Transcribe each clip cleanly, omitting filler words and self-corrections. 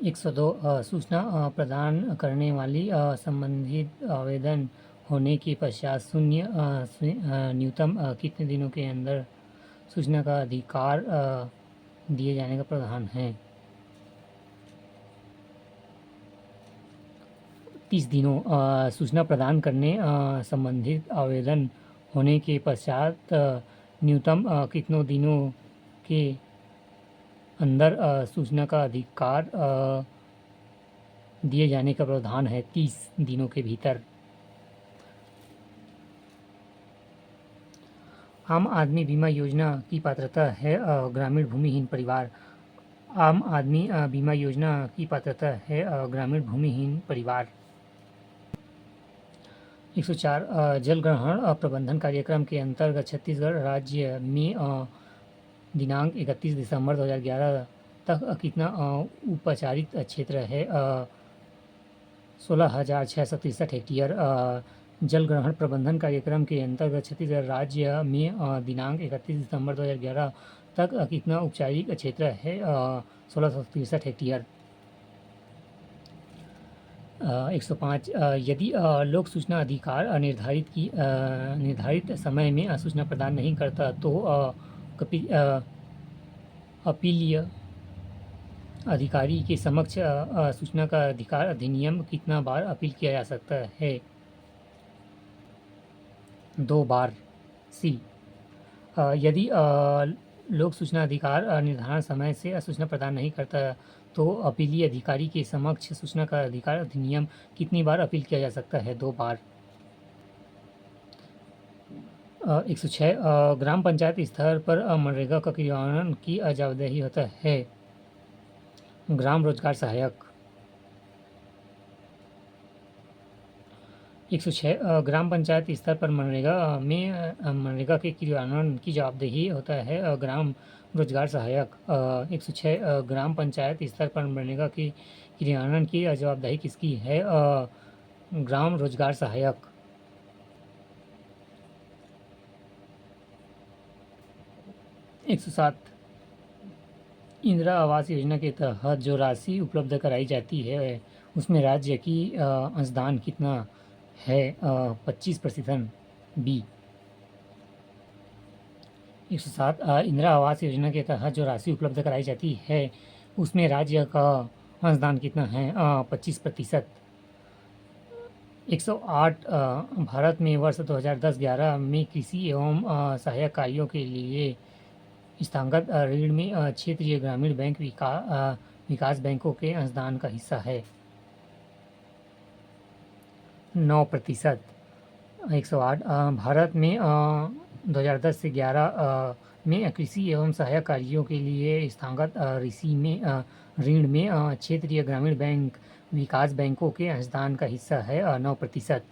102 सूचना प्रदान करने वाली संबंधित आवेदन होने के पश्चात न्यूनतम कितने दिनों के अंदर सूचना का अधिकार दिए जाने का प्रावधान है? 30 दिनों सूचना प्रदान करने संबंधित आवेदन होने के पश्चात न्यूनतम कितनों दिनों के अंदर सूचना का अधिकार दिए जाने का प्रावधान है? 30 दिनों के भीतर। आम आदमी बीमा योजना की पात्रता है ग्रामीण भूमिहीन परिवार। आम आदमी बीमा योजना की पात्रता है ग्रामीण भूमिहीन परिवार। 104 जल ग्रहण प्रबंधन कार्यक्रम के अंतर्गत छत्तीसगढ़ राज्य में दिनांक 31 दिसंबर 2011 तक कितना उपचारित क्षेत्र है? 16,663 हेक्टेयर। जल ग्रहण प्रबंधन कार्यक्रम के अंतर्गत छत्तीसगढ़ राज्य में दिनांक 31 दिसंबर 2011 तक कितना उपचारित क्षेत्र है? 1663 हेक्टेयर। 105 यदि लोक सूचना अधिकार निर्धारित समय में सूचना प्रदान नहीं करता तो अपीलीय अधिकारी के समक्ष सूचना का अधिकार अधिनियम कितना बार अपील किया जा सकता है? 2 बार। सी यदि लोक सूचना अधिकार निर्धारण समय से सूचना प्रदान नहीं करता तो अपीलीय अधिकारी के समक्ष सूचना का अधिकार अधिनियम कितनी बार अपील किया जा सकता है? 2 बार। 106 ग्राम पंचायत स्तर पर मनरेगा का क्रियान्वयन की जवाबदेही होता है? ग्राम रोजगार सहायक। 106 ग्राम पंचायत स्तर पर मनरेगा के क्रियान्वयन की जवाबदेही होता है ग्राम रोजगार सहायक। 106 ग्राम पंचायत स्तर पर मनरेगा के क्रियान्वयन की जवाबदेही किसकी है? ग्राम रोजगार सहायक। 107 इंदिरा आवास योजना के तहत जो राशि उपलब्ध कराई जाती है उसमें राज्य की अंशदान कितना है? 25%। बी। 107 इंदिरा आवास योजना के तहत जो राशि उपलब्ध कराई जाती है उसमें राज्य का अंशदान कितना है? 25%। 108 भारत में वर्ष 2010-11 में कृषि एवं सहायक कार्यों के लिए स्थानांतरित ऋण में क्षेत्रीय ग्रामीण बैंक विकास बैंकों के अंशदान का हिस्सा है? 9%। 108 भारत में 2010 से 11 में कृषि एवं सहायक कार्यों के लिए स्थानांतरित ऋण में क्षेत्रीय ग्रामीण बैंक विकास बैंकों के अंशदान का हिस्सा है 9%।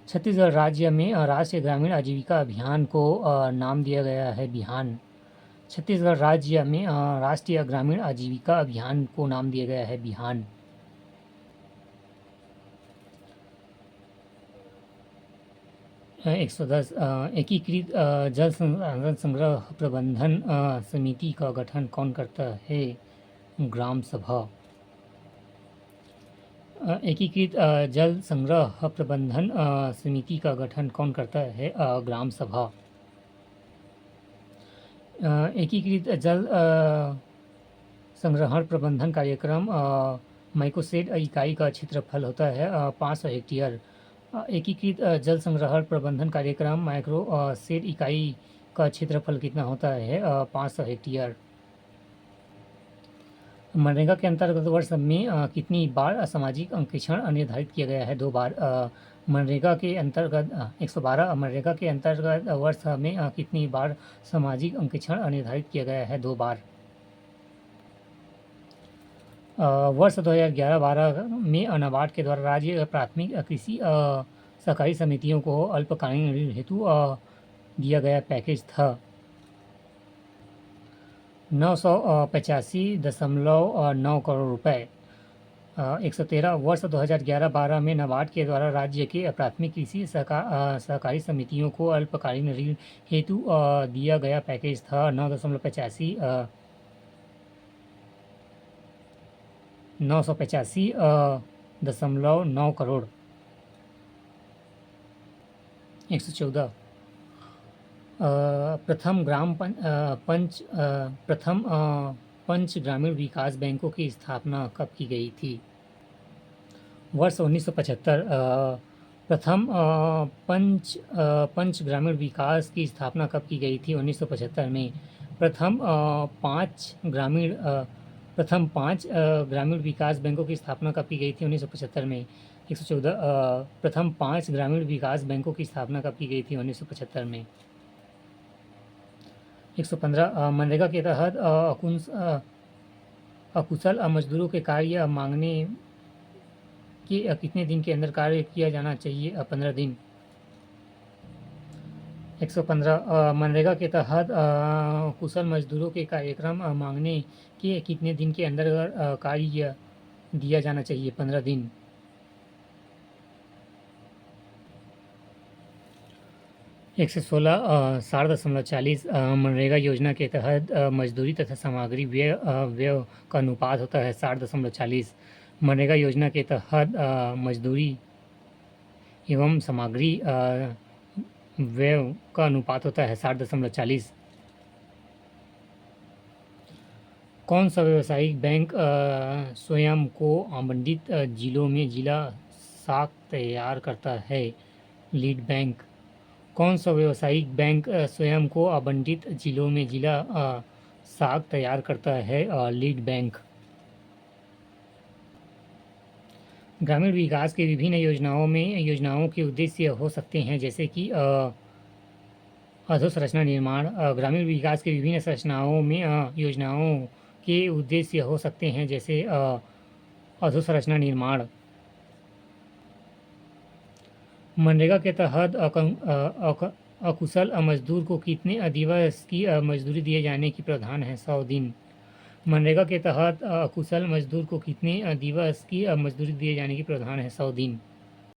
छत्तीसगढ़ राज्य में राष्ट्रीय ग्रामीण आजीविका अभियान को नाम दिया गया है बिहान। छत्तीसगढ़ राज्य में राष्ट्रीय ग्रामीण आजीविका अभियान को नाम दिया गया है बिहान। 110 एकीकृत जल संग्रह प्रबंधन समिति का गठन कौन करता है? ग्राम सभा। एकीकृत जल संग्रह प्रबंधन समिति का गठन कौन करता है? ग्राम सभा। एकीकृत जल संग्रहण प्रबंधन कार्यक्रम माइक्रोसेट इकाई का क्षेत्रफल होता है 500 हेक्टेयर। एकीकृत जल संग्रहण प्रबंधन कार्यक्रम माइक्रोसेट इकाई का क्षेत्रफल कितना होता है? 500 हेक्टेयर। मनरेगा के अंतर्गत वर्ष में कितनी बार सामाजिक अंकेक्षण निर्धारित किया गया है? 2 बार। मनरेगा के अंतर्गत 112 मनरेगा के अंतर्गत वर्ष में कितनी बार सामाजिक अंकेक्षण निर्धारित किया गया है? 2 बार। वर्ष 2011-12 में नाबार्ड के द्वारा राज्य प्राथमिक कृषि सहकारी समितियों को अल्पकालीन ऋण हेतु दिया गया पैकेज था 985.9 करोड़ रुपए। 113 वर्ष 2011-12 में नाबार्ड के द्वारा राज्य के प्राथमिक कृषि सहकारी समितियों को अल्पकालीन ऋण हेतु दिया गया पैकेज था 9.85 985.9 करोड़। 114 प्रथम पंच ग्रामीण विकास बैंकों की स्थापना कब की गई थी? वर्ष 1975 प्रथम पंच ग्रामीण विकास की स्थापना कब की गई थी? 1975 में। प्रथम पाँच ग्रामीण विकास बैंकों की स्थापना कब की गई थी? 1975 में। 114 प्रथम 5 ग्रामीण विकास बैंकों की स्थापना कब की गई थी? 1975 में। 115 मनरेगा के तहत अकुशल मजदूरों के कार्य मांगने कि कितने दिन के अंदर कार्य किया जाना चाहिए? 15 दिन। 115 मनरेगा के तहत कुशल मजदूरों के कार्यक्रम मांगने के कितने दिन के अंदर कार्य दिया जाना चाहिए? 15 दिन। 116 60.40 मनरेगा योजना के तहत मजदूरी तथा सामग्री व्यय का अनुपात होता है 60.40। मनरेगा योजना के तहत मजदूरी एवं सामग्री व्यय का अनुपात होता है 60.40। कौन सा व्यावसायिक बैंक स्वयं को आवंटित जिलों में जिला शाख तैयार करता है? Lead bank. कौन सा व्यावसायिक बैंक स्वयं को आवंटित जिलों में जिला शाख तैयार करता है? Lead bank. ग्रामीण विकास के विभिन्न योजनाओं के उद्देश्य हो सकते हैं जैसे कि अधोसंरचना निर्माण। ग्रामीण विकास के विभिन्न योजनाओं के उद्देश्य हो सकते हैं जैसे अधोसंरचना निर्माण। मनरेगा के तहत अकुशल मजदूर को कितने दिवस की मजदूरी दिए जाने की प्रावधान है? 100 दिन। मनरेगा के तहत अकुशल मजदूर को कितने दिवस की मजदूरी दिए जाने की प्रावधान है? 100 दिन।